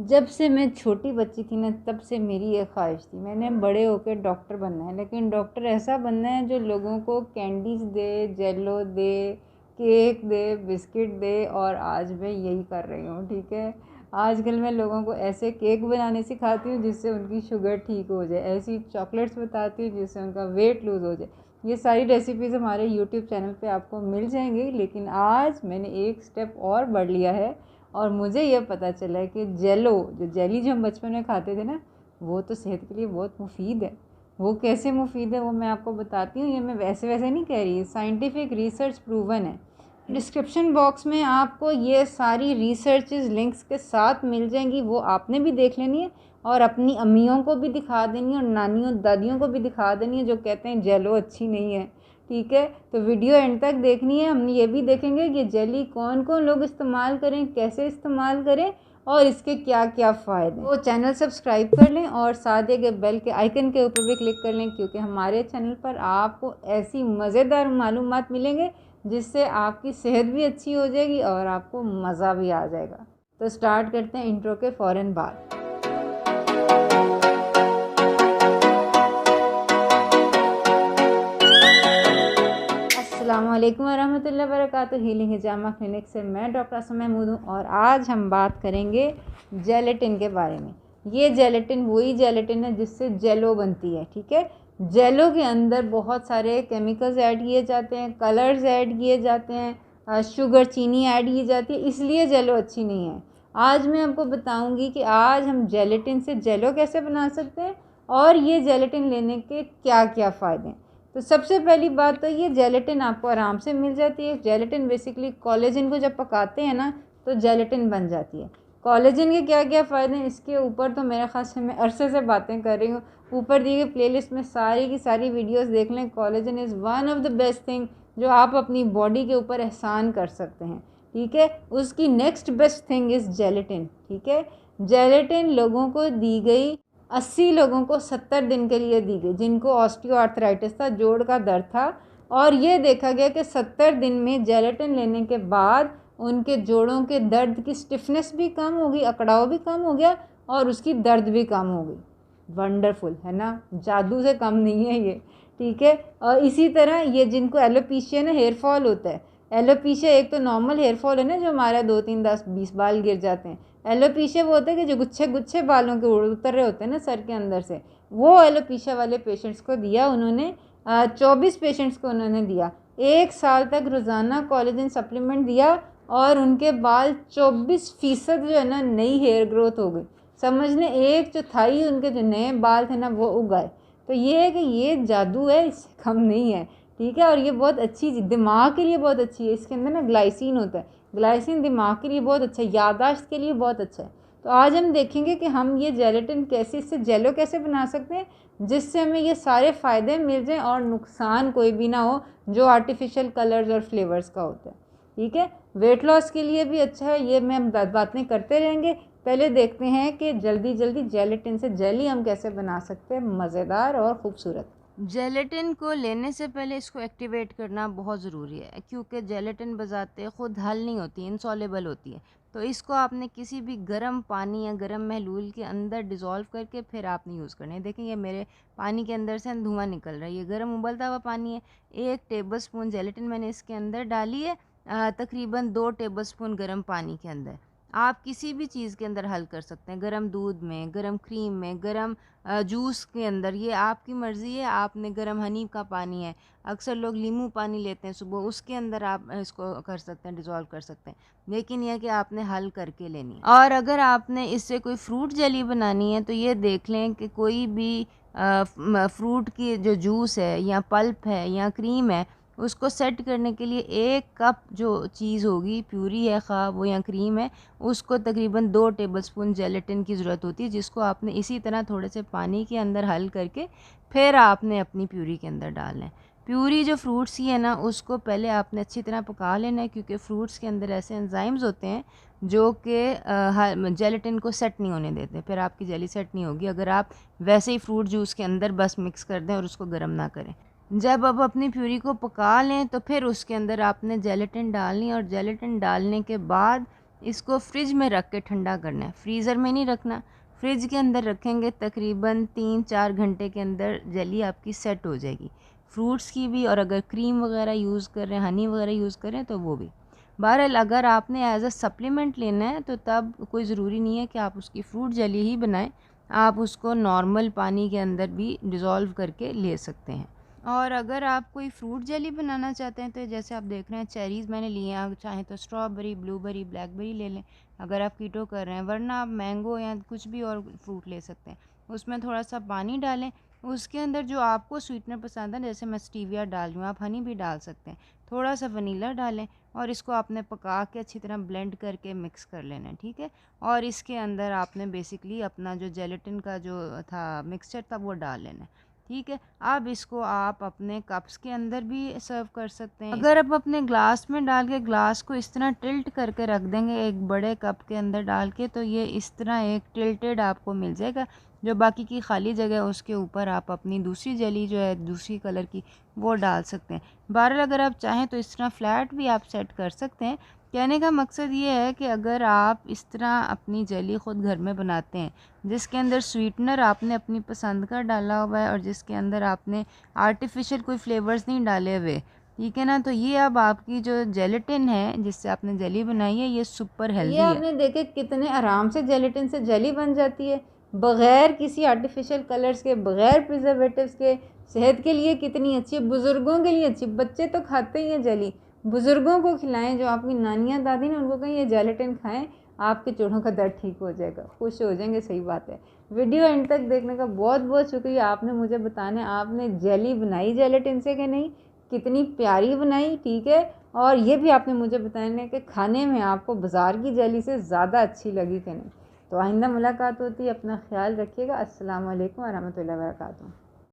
जब से मैं छोटी बच्ची थी ना, तब से मेरी ये ख्वाहिश थी, मैंने बड़े होकर डॉक्टर बनना है। लेकिन डॉक्टर ऐसा बनना है जो लोगों को कैंडीज़ दे, जेलो दे, केक दे, बिस्किट दे। और आज मैं यही कर रही हूँ, ठीक है। आजकल मैं लोगों को ऐसे केक बनाने सिखाती हूँ जिससे उनकी शुगर ठीक हो जाए, ऐसी चॉकलेट्स बताती हूँ जिससे उनका वेट लूज़ हो जाए। ये सारी रेसिपीज़ हमारे यूट्यूब चैनल पे आपको मिल जाएंगी। लेकिन आज मैंने एक स्टेप और बढ़ लिया है और मुझे ये पता चला है कि जेलो, जो जेली जो हम बचपन में खाते थे ना, वो तो सेहत के लिए बहुत मुफीद है। वो कैसे मुफीद है वो मैं आपको बताती हूँ। ये मैं वैसे वैसे नहीं कह रही, साइंटिफिक रिसर्च प्रूवन है। डिस्क्रिप्शन बॉक्स में आपको ये सारी रिसर्चेस लिंक्स के साथ मिल जाएंगी, वो आपने भी देख लेनी है और अपनी अम्मियों को भी दिखा देनी है और नानियों दादियों को भी दिखा देनी है जो कहते हैं जेलो अच्छी नहीं है, ठीक है। तो वीडियो एंड तक देखनी है। हम ये भी देखेंगे कि जेली कौन कौन लोग इस्तेमाल करें, कैसे इस्तेमाल करें और इसके क्या क्या फ़ायदे। तो चैनल सब्सक्राइब कर लें और साथ ही बेल के आइकन के ऊपर भी क्लिक कर लें, क्योंकि हमारे चैनल पर आपको ऐसी मज़ेदार मालूमात मिलेंगे जिससे आपकी सेहत भी अच्छी हो जाएगी और आपको मज़ा भी आ जाएगा। तो स्टार्ट करते हैं इंट्रो के फ़ौरन बाद। अस्सलामुअलैकुम वरहमतुल्लाहि वबरकातुहू। हीलिंग हिजामा क्लिनिक से मैं डॉक्टर असमा महमूद हूँ और आज हम बात करेंगे जेलेटिन के बारे में। ये जेलेटिन वही जेलेटिन है जिससे जेलो बनती है, ठीक है। जेलो के अंदर बहुत सारे केमिकल्स ऐड किए जाते हैं, कलर्स ऐड किए जाते हैं, शुगर चीनी ऐड की जाती है, इसलिए जेलो अच्छी नहीं है। आज मैं आपको बताऊंगी कि आज हम जेलेटिन से जेलो कैसे बना सकते हैं और ये जेलेटिन लेने के क्या क्या फ़ायदे हैं। तो सबसे पहली बात तो ये जेलेटिन आपको आराम से मिल जाती है। जेलेटिन बेसिकली कोलेजन को जब पकाते हैं ना तो जेलेटिन बन जाती है। कोलेजन के क्या क्या फ़ायदे हैं इसके ऊपर तो मेरे ख़्याल से मैं अरसे से बातें कर रही हूँ। ऊपर दी गई प्लेलिस्ट में सारी की सारी वीडियोस देख लें। Collagen is one of the best thing जो आप अपनी बॉडी के ऊपर एहसान कर सकते हैं, ठीक है। उसकी next best thing is gelatin, ठीक है। जेलेटिन लोगों को दी गई 80 लोगों को 70 दिन के लिए दी गई जिनको ऑस्टियोआर्थराइटिस था, जोड़ का दर्द था। और ये देखा गया कि 70 दिन में जेलेटिन लेने के बाद उनके जोड़ों के दर्द की स्टिफनेस भी कम हो गई, अकड़ाव भी कम हो गया और उसकी दर्द भी कम हो गई। वंडरफुल है ना, जादू से कम नहीं है ये, ठीक है। और इसी तरह ये जिनको एलोपीशिया ना हेयर फॉल होता है, एलोपीशिया एक तो नॉर्मल हेयर फॉल है ना जो हमारा 2 3 10 20 बाल गिर जाते हैं। एलोपीशिया वो होता है कि जो गुच्छे गुच्छे बालों के उतर रहे होते हैं ना सर के अंदर से, वो एलोपीशिया वाले पेशेंट्स को दिया उन्होंने। 24 पेशेंट्स को उन्होंने दिया। 1 साल तक रोज़ाना कोलेजन सप्लीमेंट दिया और उनके बाल 24% जो है ना नई हेयर ग्रोथ हो गई। समझने 1/4 उनके जो नए बाल थे ना वो उग आए। तो ये है कि ये जादू है, इससे कम नहीं है, ठीक है। और ये बहुत अच्छी दिमाग के लिए बहुत अच्छी है। इसके अंदर ना ग्लाइसिन होता है, ग्लाइसिन दिमाग के लिए बहुत अच्छा है, याददाश्त के लिए बहुत अच्छा है। तो आज हम देखेंगे कि हम ये जेलेटिन कैसे, इससे जेलो कैसे बना सकते हैं जिससे हमें ये सारे फ़ायदे मिल जाएं और नुकसान कोई भी ना हो जो आर्टिफिशियल कलर्स और फ्लेवर्स का होता है, ठीक है। वेट लॉस के लिए भी अच्छा है। ये मैं बातें करते रहेंगे। पहले देखते हैं कि जल्दी जल्दी जेलेटिन से जेली हम कैसे बना सकते हैं मज़ेदार और ख़ूबसूरत। जेलेटिन को लेने से पहले इसको एक्टिवेट करना बहुत ज़रूरी है, क्योंकि जेलेटिन बजाते खुद हल नहीं होती, इनसॉल्युबल होती है। तो इसको आपने किसी भी गर्म पानी या गर्म महलूल के अंदर डिज़ोल्व करके फिर आपने यूज़ करना है। देखें ये मेरे पानी के अंदर से धुआं निकल रहा है, ये गर्म उबलता हुआ पानी है। 1 टेबलस्पून जेलेटिन मैंने इसके अंदर डाली है, तकरीबन 2 टेबलस्पून गर्म पानी के अंदर। आप किसी भी चीज़ के अंदर हल कर सकते हैं, गरम दूध में, गरम क्रीम में, गरम जूस के अंदर, ये आपकी मर्ज़ी है। आपने गरम हनी का पानी है, अक्सर लोग नींबू पानी लेते हैं सुबह, उसके अंदर आप इसको कर सकते हैं, डिज़ोल्व कर सकते हैं। लेकिन यह कि आपने हल करके लेनी है। और अगर आपने इससे कोई फ्रूट जेली बनानी है तो ये देख लें कि कोई भी फ्रूट की जो जूस है या पल्प है या क्रीम है, उसको सेट करने के लिए 1 कप जो चीज़ होगी, प्यूरी है खा वो या क्रीम है, उसको तकरीबन 2 टेबलस्पून जेलेटिन की ज़रूरत होती है, जिसको आपने इसी तरह थोड़े से पानी के अंदर हल करके फिर आपने अपनी प्यूरी के अंदर डालना है। प्यूरी जो फ्रूट्स की है ना, उसको पहले आपने अच्छी तरह पका लेना है, क्योंकि फ्रूट्स के अंदर ऐसे एंजाइम्स होते हैं जो कि जेलेटिन को सेट नहीं होने देते। फिर आपकी जेली सेट नहीं होगी अगर आप वैसे ही फ्रूट जूस के अंदर बस मिक्स कर दें और उसको गर्म ना करें। जब आप अपनी प्यूरी को पका लें तो फिर उसके अंदर आपने जेलेटिन डालनी, और जेलेटिन डालने के बाद इसको फ्रिज में रख के ठंडा करना है, फ्रीज़र में नहीं रखना। फ्रिज के अंदर रखेंगे तकरीबन 3-4 घंटे के अंदर जेली आपकी सेट हो जाएगी, फ्रूट्स की भी, और अगर क्रीम वगैरह यूज़ कर रहे हैं, हनी वगैरह यूज़ कर रहे हैं तो वो भी। बहरहाल अगर आपने एज अ सप्लीमेंट लेना है तो तब कोई ज़रूरी नहीं है कि आप उसकी फ्रूट जेली ही बनाएं, आप उसको नॉर्मल पानी के अंदर भी डिज़ोल्व करके ले सकते हैं। और अगर आप कोई फ्रूट जेली बनाना चाहते हैं तो जैसे आप देख रहे हैं चेरीज़ मैंने लिए हैं, आप चाहें तो स्ट्रॉबेरी, ब्लूबेरी, ब्लैकबेरी ले लें अगर आप कीटो कर रहे हैं, वरना आप मैंगो या कुछ भी और फ्रूट ले सकते हैं। उसमें थोड़ा सा पानी डालें, उसके अंदर जो आपको स्वीटनर पसंद है, जैसे मैं स्टीविया डाल रही हूँ, आप हनी भी डाल सकते हैं, थोड़ा सा वनीला डालें और इसको आपने पका के अच्छी तरह ब्लेंड करके मिक्स कर लेना है, ठीक है। और इसके अंदर आपने बेसिकली अपना जो जेलेटिन का जो था मिक्सचर था वो डाल लेना है, ठीक है। अब इसको आप अपने कप्स के अंदर भी सर्व कर सकते हैं। अगर आप अपने ग्लास में डाल के ग्लास को इस तरह टिल्ट करके रख देंगे एक बड़े कप के अंदर डाल के, तो ये इस तरह एक टिल्टेड आपको मिल जाएगा। जो बाकी की खाली जगह है उसके ऊपर आप अपनी दूसरी जेली जो है दूसरी कलर की वो डाल सकते हैं। बहरहाल अगर आप चाहें तो इस तरह फ्लैट भी आप सेट कर सकते हैं। कहने का मकसद ये है कि अगर आप इस तरह अपनी जेली ख़ुद घर में बनाते हैं, जिसके अंदर स्वीटनर आपने अपनी पसंद का डाला हुआ है और जिसके अंदर आपने आर्टिफिशियल कोई फ्लेवर्स नहीं डाले हुए, ठीक है ना, तो ये अब आपकी जो जेलेटिन है जिससे आपने जेली बनाई है ये सुपर ये हेल्दी है। आपने देखे कितने आराम से जेलेटिन से जेली बन जाती है, बग़ैर किसी आर्टिफिशियल कलर्स के, बग़ैर प्रिजर्वेटिव्स के। सेहत के लिए कितनी अच्छी है, बुज़ुर्गों के लिए अच्छी। बच्चे तो खाते ही हैं जेली, बुज़ुर्गों को खिलाएं, जो आपकी नानियाँ दादी ने उनको कहें ये जेलेटिन खाएं, आपके जोड़ों का दर्द ठीक हो जाएगा, खुश हो जाएंगे। सही बात है। वीडियो एंड तक देखने का बहुत बहुत शुक्रिया। आपने मुझे बताना आपने जेली बनाई जेलेटिन से कि नहीं, कितनी प्यारी बनाई, ठीक है। और ये भी आपने मुझे बताना कि खाने में आपको बाज़ार की जेली से ज़्यादा अच्छी लगी कि नहीं। तो आइंदा मुलाकात होती है, अपना ख्याल रखिएगा। अस्सलाम वालेकुम व रहमतुल्लाहि व बरकातुहू।